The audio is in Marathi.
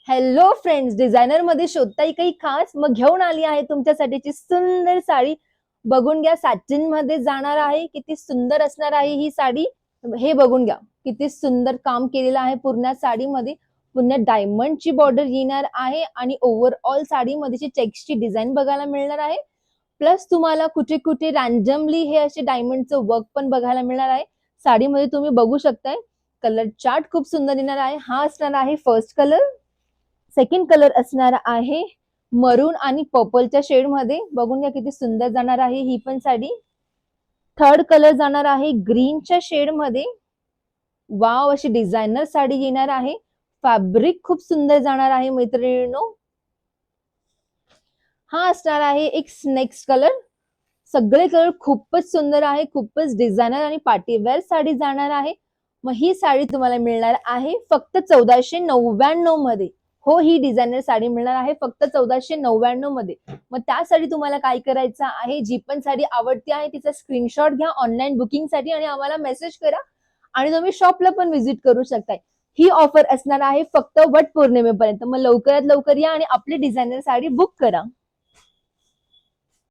हॅलो फ्रेंड्स, डिझायनर मध्ये शोधताय काही खास? मग घेऊन आली आहे तुमच्यासाठीची सुंदर साडी. बघून घ्या, सॅटिन मध्ये जाणार आहे. किती सुंदर असणार आहे ही साडी, हे बघून घ्या. किती सुंदर काम केलेलं आहे पूर्ण साडीमध्ये. पुन्हा डायमंडची बॉर्डर येणार आहे आणि ओव्हरऑल साडीमध्ये चेक्सची डिझाईन बघायला मिळणार आहे. प्लस तुम्हाला कुठे कुठे रॅन्डमली हे असे डायमंडचं वर्क पण बघायला मिळणार आहे. साडीमध्ये तुम्ही बघू शकताय कलर चार्ट खूप सुंदर येणार आहे. हा असणार आहे फर्स्ट कलर. सेकंड कलर असणार आहे मरून आणि पर्पलच्या शेड मध्ये. बघून घ्या किती सुंदर जाणार आहे ही पण साडी. थर्ड कलर जाणार आहे ग्रीनच्या शेड मध्ये. वाव, अशी डिझायनर साडी येणार आहे. फॅब्रिक खूप सुंदर जाणार आहे मैत्रिणींनो. हा असणार आहे एक नेक्स्ट कलर. सगळे कलर खूपच सुंदर आहे, खूपच डिझायनर आणि पार्टीवेअर साडी जाणार आहे. मग ही साडी तुम्हाला मिळणार आहे फक्त 1499 मध्ये. हो, ही डिझायनर साडी मिळणार आहे फक्त 1499 मध्ये. मग त्यासाठी तुम्हाला काय करायचं आहे, जी पण साडी आवडती आहे तिचा स्क्रीनशॉट घ्या ऑनलाईन बुकिंग साठी आणि आम्हाला मेसेज करा. आणि तुम्ही शॉपला पण व्हिजिट करू शकताय. ही ऑफर असणार आहे फक्त वट पौर्णिमेपर्यंत. मग लवकरात लवकर या आणि आपली डिझायनर साडी बुक करा.